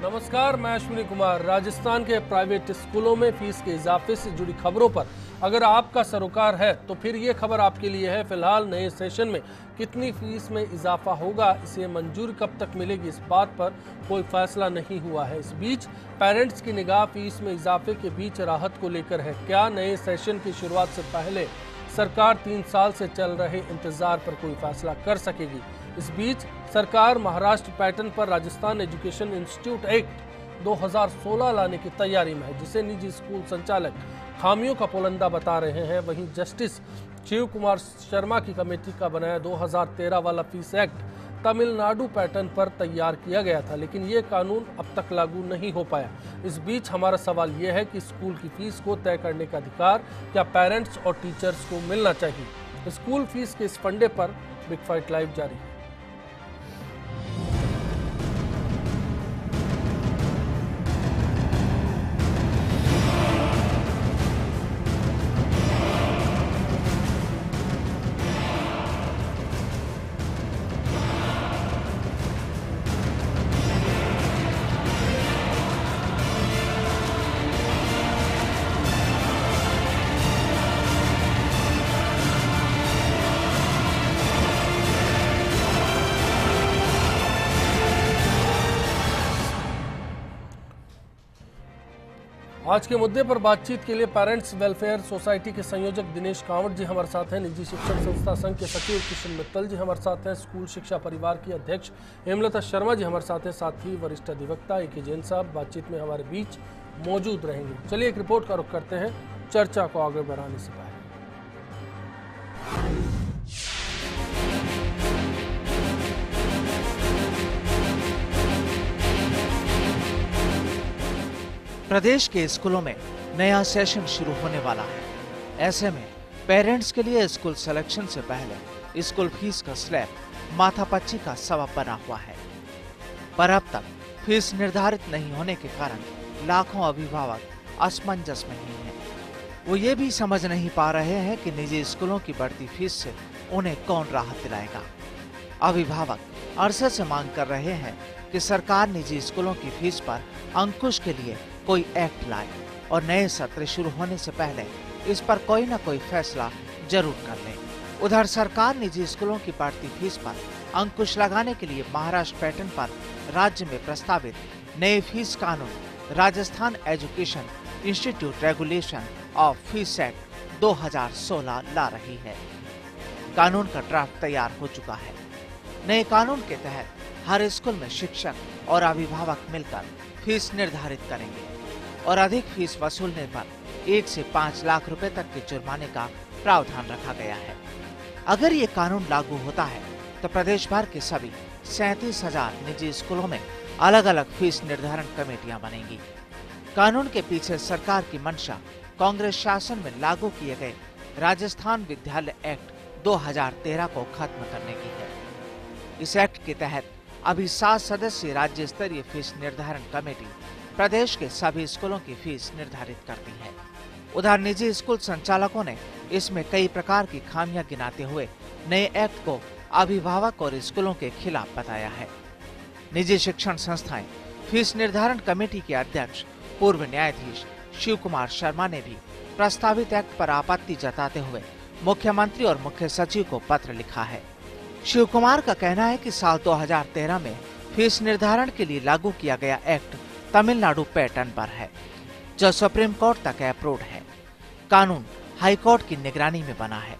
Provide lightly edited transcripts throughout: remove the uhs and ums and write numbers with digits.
नमस्कार, मैं अश्विनी कुमार। राजस्थान के प्राइवेट स्कूलों में फीस के इजाफे से जुड़ी खबरों पर अगर आपका सरोकार है तो फिर ये खबर आपके लिए है। फिलहाल नए सेशन में कितनी फीस में इजाफा होगा, इसे मंजूरी कब तक मिलेगी, इस बात पर कोई फैसला नहीं हुआ है। इस बीच पेरेंट्स की निगाह फीस में इजाफे के बीच राहत को लेकर है। क्या नए सेशन की शुरुआत से पहले सरकार 3 साल से चल रहे इंतजार पर कोई फैसला कर सकेगी? इस बीच सरकार महाराष्ट्र पैटर्न पर राजस्थान एजुकेशन इंस्टीट्यूट एक्ट 2016 लाने की तैयारी में है, जिसे निजी स्कूल संचालक खामियों का पुलंदा बता रहे हैं। वहीं जस्टिस शिव कुमार शर्मा की कमेटी का बनाया 2013 वाला फीस एक्ट तमिलनाडु पैटर्न पर तैयार किया गया था, लेकिन ये कानून अब तक लागू नहीं हो पाया। इस बीच हमारा सवाल यह है कि स्कूल की फीस को तय करने का अधिकार क्या पेरेंट्स और टीचर्स को मिलना चाहिए? स्कूल फीस के इस फंडे पर बिग फाइट लाइव जारी है। आज के मुद्दे पर बातचीत के लिए पेरेंट्स वेलफेयर सोसाइटी के संयोजक दिनेश कांवट जी हमारे साथ हैं, निजी शिक्षण संस्था संघ के सचिव किशन मित्तल जी हमारे साथ हैं, स्कूल शिक्षा परिवार की अध्यक्ष हेमलता शर्मा जी हमारे साथ हैं, साथ ही वरिष्ठ अधिवक्ता ए.के. जैन साहब बातचीत में हमारे बीच मौजूद रहेंगे। चलिए एक रिपोर्ट का रुख करते हैं चर्चा को आगे बढ़ाने से पहले। प्रदेश के स्कूलों में नया सेशन शुरू होने वाला है। ऐसे में पेरेंट्स के लिए स्कूल सिलेक्शन से पहले स्कूल फीस का स्लैब माथापच्ची का सबब बना हुआ है। पर अब तक फीस निर्धारित नहीं होने के कारण लाखों अभिभावक असमंजस में ही हैं। वो ये भी समझ नहीं पा रहे हैं कि निजी स्कूलों की बढ़ती फीस से उन्हें कौन राहत दिलाएगा। अभिभावक अरसे से मांग कर रहे हैं कि सरकार निजी स्कूलों की फीस पर अंकुश के लिए कोई एक्ट लाए और नए सत्र शुरू होने से पहले इस पर कोई न कोई फैसला जरूर कर ले। उधर सरकार निजी स्कूलों की बढ़ती फीस पर अंकुश लगाने के लिए महाराष्ट्र पैटर्न पर राज्य में प्रस्तावित नए फीस कानून Rajasthan education institute regulation of fees act 2016 ला रही है। कानून का ड्राफ्ट तैयार हो चुका है। नए कानून के तहत हर स्कूल में शिक्षक और अभिभावक मिलकर फीस निर्धारित करेंगे और अधिक फीस वसूलने पर 1 से 5 लाख रुपए तक के जुर्माने का प्रावधान रखा गया है। अगर ये कानून लागू होता है तो प्रदेश भर के सभी 37,000 निजी स्कूलों में अलग अलग फीस निर्धारण कमेटियां बनेंगी। कानून के पीछे सरकार की मंशा कांग्रेस शासन में लागू किए गए राजस्थान विद्यालय एक्ट 2013 को खत्म करने की है। इस एक्ट के तहत अभी 7 सदस्यीय राज्य स्तरीय फीस निर्धारण कमेटी प्रदेश के सभी स्कूलों की फीस निर्धारित करती है। उधर निजी स्कूल संचालकों ने इसमें कई प्रकार की खामियां गिनाते हुए नए एक्ट को अभिभावक और स्कूलों के खिलाफ बताया है। निजी शिक्षण संस्थाएं फीस निर्धारण कमेटी के अध्यक्ष पूर्व न्यायाधीश शिव कुमार शर्मा ने भी प्रस्तावित एक्ट पर आपत्ति जताते हुए मुख्यमंत्री और मुख्य सचिव को पत्र लिखा है। शिव कुमार का कहना है कि साल 2013 में फीस निर्धारण के लिए लागू किया गया एक्ट तमिलनाडु पैटर्न पर है, जो सुप्रीम कोर्ट तक अप्रूव्ड है। कानून हाई कोर्ट की निगरानी में बना है।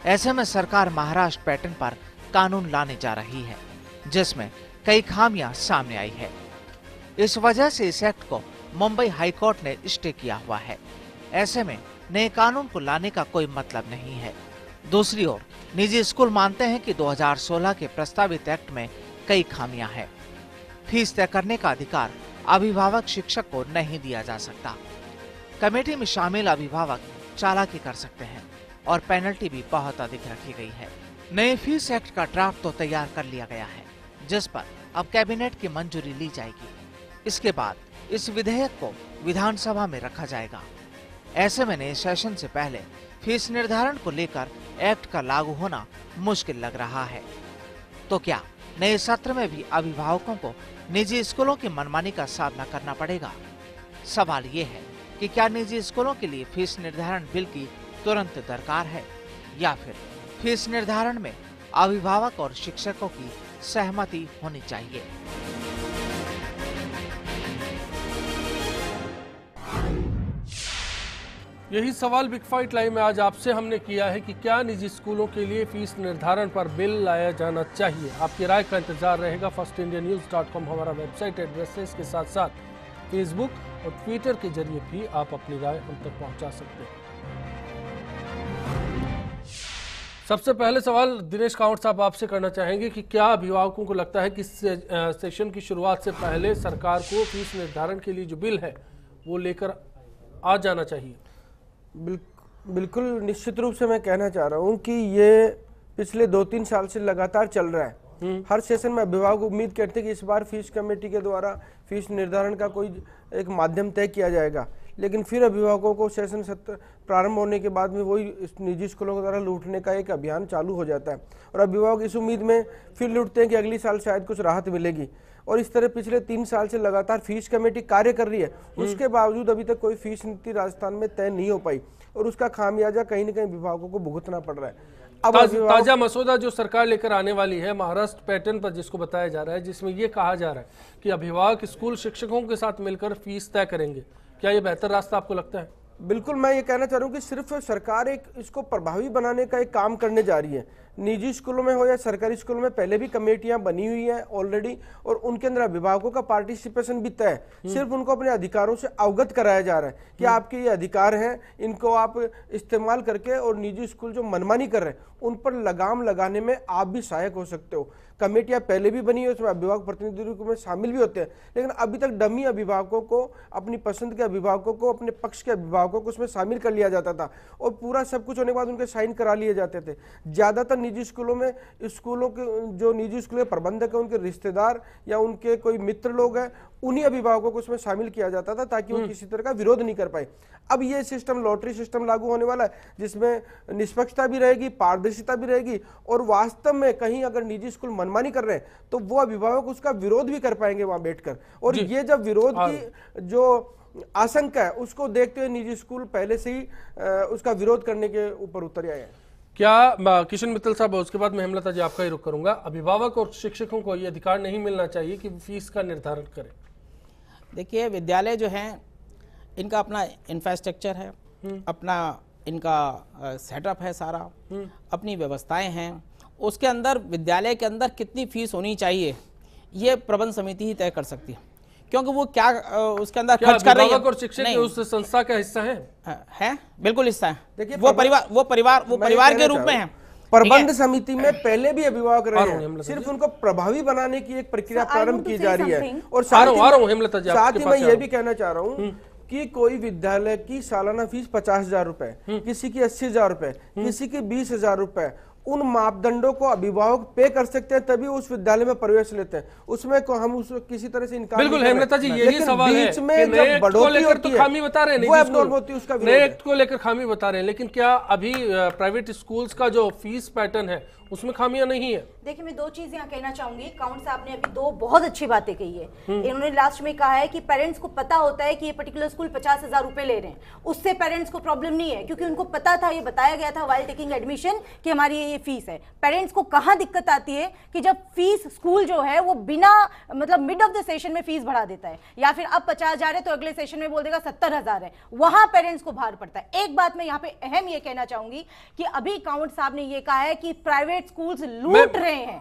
ऐसे में सरकार महाराष्ट्र पैटर्न पर कानून लाने जा रही है, जिसमें कई खामियां सामने आई है। इस वजह से इस एक्ट को मुंबई हाई कोर्ट ने स्टे किया हुआ है। ऐसे में नए कानून को लाने का कोई मतलब नहीं है। दूसरी ओर निजी स्कूल मानते हैं कि 2016 के प्रस्तावित एक्ट में कई खामियां हैं। फीस तय करने का अधिकार अभिभावक शिक्षक को नहीं दिया जा सकता। कमेटी में शामिल अभिभावक चालाकी कर सकते हैं और पेनल्टी भी बहुत अधिक रखी गई है। नए फीस एक्ट का ड्राफ्ट तो तैयार कर लिया गया है, जिस पर अब कैबिनेट की मंजूरी ली जाएगी। इसके बाद इस विधेयक को विधानसभा में रखा जाएगा। ऐसे में नए सेशन से पहले फीस निर्धारण को लेकर एक्ट का लागू होना मुश्किल लग रहा है। तो क्या नए सत्र में भी अभिभावकों को निजी स्कूलों की मनमानी का सामना करना पड़ेगा। सवाल ये है कि क्या निजी स्कूलों के लिए फीस निर्धारण बिल की तुरंत दरकार है या फिर फीस निर्धारण में अभिभावक और शिक्षकों की सहमति होनी चाहिए। यही सवाल बिग फाइट लाइव में आज आपसे हमने किया है कि क्या निजी स्कूलों के लिए फीस निर्धारण पर बिल लाया जाना चाहिए। आपकी राय का इंतजार रहेगा। firstindianews.com हमारा वेबसाइट एड्रेस है। इसके साथ साथ फेसबुक और ट्विटर के जरिए भी आप अपनी राय हम तक पहुंचा सकते हैं। सबसे पहले सवाल दिनेश कांवट साहब आपसे करना चाहेंगे कि क्या अभिभावकों को लगता है कि सेशन की शुरुआत से पहले सरकार को फीस निर्धारण के लिए जो बिल है वो लेकर आ जाना चाहिए? बिल्कुल निश्चित रूप से मैं कहना चाह रहा हूं कि ये पिछले 2-3 साल से लगातार चल रहा है। हर सेशन में अभिभावक उम्मीद करते हैं कि इस बार फीस कमेटी के द्वारा फीस निर्धारण का कोई एक माध्यम तय किया जाएगा, लेकिन फिर अभिभावकों को सेशन सत्र प्रारंभ होने के बाद में वही निजी स्कूलों के द्वारा लूटने का एक अभियान चालू हो जाता है और अभिभावक इस उम्मीद में फिर लूटते हैं कि अगली साल शायद कुछ राहत मिलेगी। और इस तरह पिछले 3 साल से लगातार फीस कमेटी कार्य कर रही है, उसके बावजूद अभी तक कोई फीस नीति राजस्थान में तय नहीं हो पाई और उसका खामियाजा कहीं न कहीं अभिभावकों को भुगतना पड़ रहा है। अब ताजा मसौदा जो सरकार लेकर आने वाली है महाराष्ट्र पैटर्न पर, जिसको बताया जा रहा है, जिसमें यह कहा जा रहा है कि अभिभावक स्कूल शिक्षकों के साथ मिलकर फीस तय करेंगे, क्या यह बेहतर रास्ता आपको लगता है? बिल्कुल, मैं ये कहना चाह रहा हूँ कि सिर्फ सरकार एक इसको प्रभावी बनाने का एक काम करने जा रही है। निजी स्कूलों में हो या सरकारी स्कूलों में पहले भी कमेटियां बनी हुई हैं ऑलरेडी और उनके अंदर अभिभावकों का पार्टिसिपेशन भी तय है। सिर्फ उनको अपने अधिकारों से अवगत कराया जा रहा है कि आपके ये अधिकार हैं, इनको आप इस्तेमाल करके, और निजी स्कूल जो मनमानी कर रहे हैं उन पर लगाम लगाने में आप भी सहायक हो सकते हो। कमेटियां पहले भी बनी है, उसमें अभिभावक प्रतिनिधि रूप में शामिल भी होते हैं, लेकिन अभी तक डमी अभिभावकों को, अपनी पसंद के अभिभावकों को, अपने पक्ष के अभिभावकों को उसमें शामिल कर लिया जाता था और पूरा सब कुछ होने के बाद उनके साइन करा लिए जाते थे। ज्यादातर निजी स्कूलों में स्कूलों के जो निजी स्कूल के प्रबंधक है उनके रिश्तेदार या उनके कोई मित्र लोग हैं, उन्हीं अभिभावकों को उसमें शामिल किया जाता था ताकि वो किसी तरह का विरोध नहीं कर पाए। अब ये सिस्टम लॉटरी सिस्टम लागू होने वाला है जिसमें निष्पक्षता भी रहेगी, पारदर्शिता भी रहेगी और वास्तव में कहीं अगर निजी स्कूल मनमानी कर रहे हैं तो वो अभिभावक उसका विरोध भी कर पाएंगे वहां बैठकर। और ये जब विरोध की जो आशंका है उसको देखते हुए निजी स्कूल पहले से ही उसका विरोध करने के ऊपर उतर आए हैं। क्या किशन मित्तल साहब, उसके बाद मैं हेमलता जी आपका ही रुख करूंगा, अभिभावक और शिक्षकों को ये अधिकार नहीं मिलना चाहिए कि फीस का निर्धारण करें? देखिए, विद्यालय जो है इनका अपना इंफ्रास्ट्रक्चर है, अपना इनका सेटअप है, सारा अपनी व्यवस्थाएं हैं। उसके अंदर विद्यालय के अंदर कितनी फीस होनी चाहिए ये प्रबंध समिति ही तय कर सकती है, क्योंकि वो क्या उसके अंदर खर्च कर रही है। और शिक्षक उस संस्था का हिस्सा है बिल्कुल हिस्सा है। देखिए, वो परिवार के रूप में है। प्रबंध समिति में पहले भी अभिभावक रहे हैं, सिर्फ उनको प्रभावी बनाने की एक प्रक्रिया प्रारंभ की जा रही है। और साथ ही मैं ये भी कहना चाह रहा हूँ कि कोई विद्यालय की सालाना फीस 50,000 रुपए, किसी की 80,000 रुपए, किसी की 20,000 रुपए, उन मापदंडों को अभिभावक पे कर सकते हैं तभी उस विद्यालय में प्रवेश लेते हैं। उसमें को हम उस किसी तरह से इनकार बिल्कुल हेमलता जी, यही सवाल है। बीच में जब बढ़ोतरी होती है, खामी बता रहे हैं, वो एब्नॉर्मल होती है, उसका नए एक्ट को लेकर खामी बता रहे हैं, लेकिन क्या अभी प्राइवेट स्कूल्स का जो फीस पैटर्न है उसमें खामियां नहीं है? देखिए, मैं 2 चीज यहाँ कहना चाहूंगी। काउंट साहब ने अभी 2 बहुत अच्छी बातें कही है। इन्होंने लास्ट में कहा है कि पेरेंट्स को पता होता है कि ये पर्टिकुलर स्कूल 50,000 रुपए ले रहे हैं, उससे पेरेंट्स को प्रॉब्लम नहीं है क्योंकि उनको पता था, ये बताया गया था व्हाइल टेकिंग एडमिशन कि हमारी ये फीस है। पेरेंट्स को कहां दिक्कत आती है कि जब फीस स्कूल जो है वो बिना मतलब मिड ऑफ द सेशन में फीस बढ़ा देता है, या फिर अब 50,000 है तो अगले सेशन में बोल देगा 70,000 है, वहां पेरेंट्स को भार पड़ता है। एक बात मैं यहाँ पे अहम ये कहना चाहूंगी कि अभी काउंट साहब ने ये कहा है कि प्राइवेट स्कूल्स लूट रहे हैं।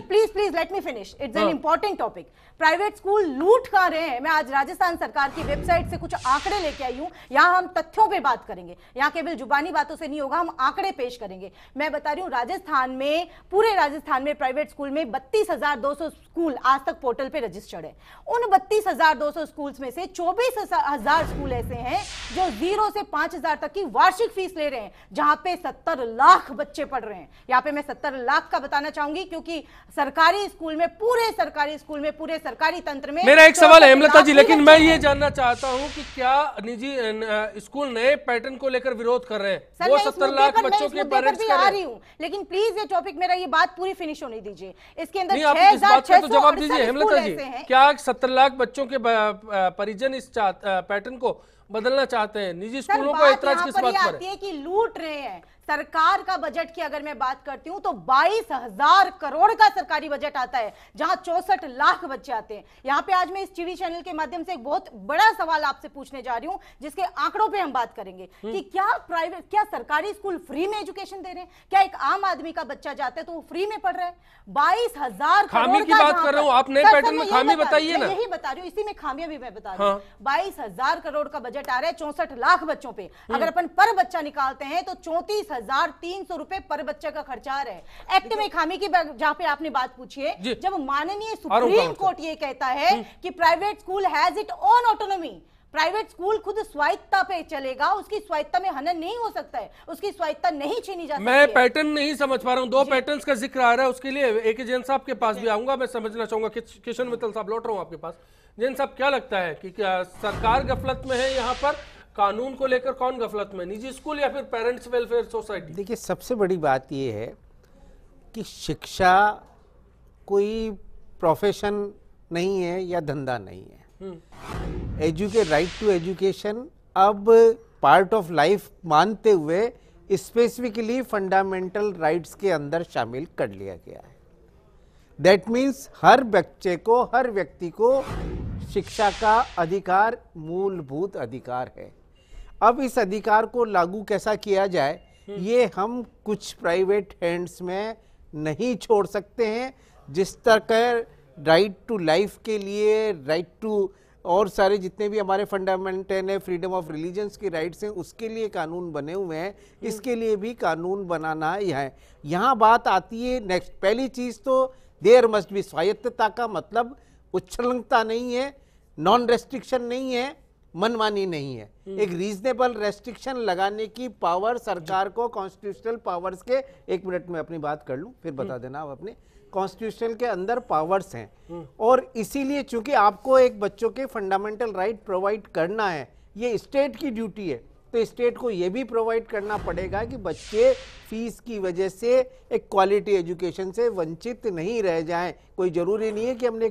Please let me finish, it's an important topic. Private school लूट कर रहे हैं। मैं आज राजस्थान सरकार की वेबसाइट से कुछ आंकड़े लेके आई हूं, यहां हम तथ्यों पे बात करेंगे, यहां केवल जुबानी बातों से नहीं होगा, हम आंकड़े पेश करेंगे। मैं बता रही हूं, राजस्थान में, पूरे राजस्थान में प्राइवेट स्कूल में 32,200 स्कूल आज तक पोर्टल पे रजिस्टर्ड है। उन 32,200 स्कूल्स में से 24,000 स्कूल ऐसे हैं जो 0 से 5,000 तक की वार्षिक फीस ले रहे हैं, जहां पे 70 लाख बच्चे पढ़ रहे हैं। यहां पे मैं 70 लाख का बताना चाहूंगी क्योंकि सरकारी स्कूल में, पूरे सरकारी स्कूल में, पूरे सरकारी तंत्र में मेरा एक सवाल है हेमलता जी, लेकिन मैं ये जानना चाहता हूं कि क्या निजी स्कूल नए पैटर्न को लेकर विरोध कर रहे हैं? वो 70 लाख बच्चों के पेरेंट्स कर रहे हैं, लेकिन प्लीज ये टॉपिक मेरा ये बात पूरी फिनिश होने दीजिए। इसके अंदर नहीं, आप इस बात का तो जवाब दीजिए हेमलता जी, क्या 70 लाख बच्चों के परिजन इस पैटर्न को बदलना चाहते हैं? निजी स्कूलों को ऐतराज किस बात पर है? कि लूट रहे हैं। सरकार का बजट की अगर मैं बात करती हूं तो 22,000 करोड़ का सरकारी बजट आता है, जहां 64 लाख बच्चे आते हैं। यहां पे आज मैं इस टीवी चैनल के माध्यम से एक बहुत बड़ा सवाल आपसे पूछने जा रही हूं, जिसके आंकड़ों पे हम बात करेंगे कि क्या सरकारी स्कूल फ्री में एजुकेशन दे रहे हैं? क्या एक आम आदमी का बच्चा जाता है तो वो फ्री में पढ़ रहा है? 22,000 खामी की बात कर रहा हूं, आप नए पैटर्न में खामी बताइए ना। यही बता रही हूँ, इसी में खामियां भी मैं बता रही हूँ। 22,000 करोड़ का बजट आ रहा है 64 लाख बच्चों पे। अगर अपन पर बच्चा निकालते हैं तो 34,300 रुपए पर बच्चे का खर्चा आ रहा है। एक्ट में खामी की जहां पे आपने बात पूछी है, जब माननीय सुप्रीम कोर्ट ये कहता है कि private school has it own autonomy, private school खुद स्वायत्ता पे चलेगा, उसकी स्वायत्ता में हनन नहीं हो सकता है, उसकी स्वायत्ता नहीं छीनी जा सकती। मैं पैटर्न नहीं समझ पा रहा हूं, दो पैटर्न्स का जिक्र आ रहा है, उसके लिए एके जैन साहब के पास भी आऊंगा। मैं समझना चाहूंगा, किशन मित्तल साहब लौट रहा हूं आपके पास। जैन साहब, क्या लगता है कि क्या सरकार गफलत में है? यहाँ पर कानून को लेकर कौन गफलत में, निजी स्कूल या फिर पेरेंट्स वेलफेयर सोसाइटी? देखिए, सबसे बड़ी बात यह है कि शिक्षा कोई प्रोफेशन नहीं है या धंधा नहीं है। राइट टू एजुकेशन अब पार्ट ऑफ लाइफ मानते हुए स्पेसिफिकली फंडामेंटल राइट्स के अंदर शामिल कर लिया गया है। दैट मीन्स हर बच्चे को, हर व्यक्ति को शिक्षा का अधिकार मूलभूत अधिकार है। अब इस अधिकार को लागू कैसा किया जाए, ये हम कुछ प्राइवेट हैंड्स में नहीं छोड़ सकते हैं। जिस तरह राइट टू लाइफ के लिए, राइट टू और सारे जितने भी हमारे फंडामेंटल है, फ्रीडम ऑफ रिलीजन्स की राइट्स हैं, उसके लिए कानून बने हुए हैं, इसके लिए भी कानून बनाना ही है। यहाँ बात आती है नेक्स्ट, पहली चीज़ तो देयर मस्ट बी स्वायत्तता का मतलब उच्छृंखलता नहीं है, नॉन रेस्ट्रिक्शन नहीं है, मनमानी नहीं है। एक रीजनेबल रेस्ट्रिक्शन लगाने की पावर सरकार को कॉन्स्टिट्यूशनल पावर्स के, एक मिनट में अपनी बात कर लूं फिर बता देना आप अपने, कॉन्स्टिट्यूशन के अंदर पावर्स हैं। और इसीलिए चूंकि आपको एक बच्चों के फंडामेंटल राइट प्रोवाइड करना है, ये स्टेट की ड्यूटी है, तो स्टेट को ये भी प्रोवाइड करना पड़ेगा कि बच्चे फीस की वजह से एक क्वालिटी एजुकेशन से वंचित नहीं रह जाएं। कोई जरूरी नहीं है कि हमने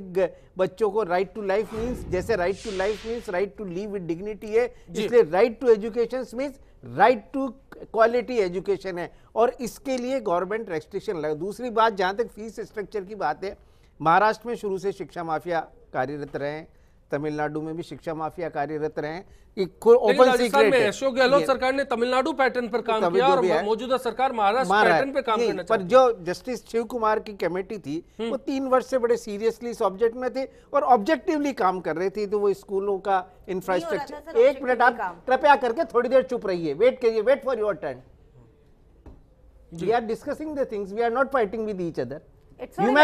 बच्चों को राइट टू लाइफ मीन्स, जैसे right to life means right to live with dignity है, इसलिए right to education means right to quality education है, और इसके लिए गवर्नमेंट रेस्ट्रिक्शन लगा। दूसरी बात, जहां तक फीस स्ट्रक्चर की बात है, महाराष्ट्र में शुरू से शिक्षा माफिया कार्यरत रहे हैं, तमिलनाडु में भी शिक्षा माफिया कार्यरत रहे हैं। ओपन सीक्रेट है, अशोक गहलोत सरकार ने तमिलनाडु पैटर्न पर काम किया और मौजूदा सरकार महाराष्ट्र पैटर्न पर काम करना पर जो जस्टिस शिव कुमार की कमेटी थी वो 3 वर्ष से बड़े सीरियसली इस ऑब्जेक्ट में थे और ऑब्जेक्टिवली काम कर रहे थे। तो वो स्कूलों का इंफ्रास्ट्रक्चर, एक मिनट आप कृपया करके थोड़ी देर चुप रहिए, वेट करिए, wait for your turn. We are discussing the things, we are not fighting with each other. You may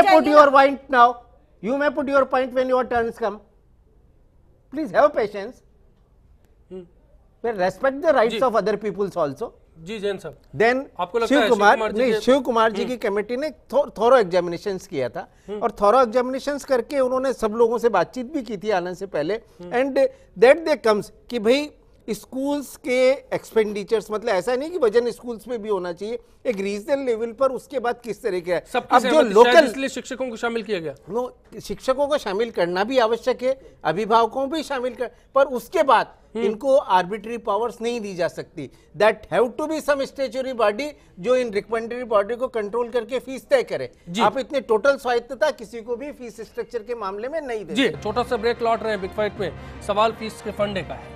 put your point now. You may put your point when your turns come. Please have patience. But respect the rights of other peoples also. जी जैन साहब, then Shiv Kumar ji की committee ने थोरो examinations किया था और थोरो examinations करके उन्होंने सब लोगों से बातचीत भी की थी आने से पहले, एंड दैट दे कम्स कि भाई स्कूल्स के एक्सपेंडिचर्स, मतलब ऐसा नहीं कि वजन स्कूल्स में भी होना चाहिए, एक रीजनल लेवल पर, उसके बाद किस तरह का है। अब जो लोकल, इसलिए शिक्षकों को शामिल किया गया, शिक्षकों को शामिल करना भी आवश्यक है, अभिभावकों भी शामिल कर, पर उसके बाद इनको आर्बिट्री पावर्स नहीं दी जा सकती। That have to be some statutory body जो इन रिकमेंडरी बॉडी को कंट्रोल करके फीस तय करे। आप इतने टोटल स्वायत्तता किसी को भी फीस स्ट्रक्चर के मामले में नहीं दे। जी, छोटा सा ब्रेक लौट रहे हैं बिग फाइट में। सवाल फीस के फंडे का है।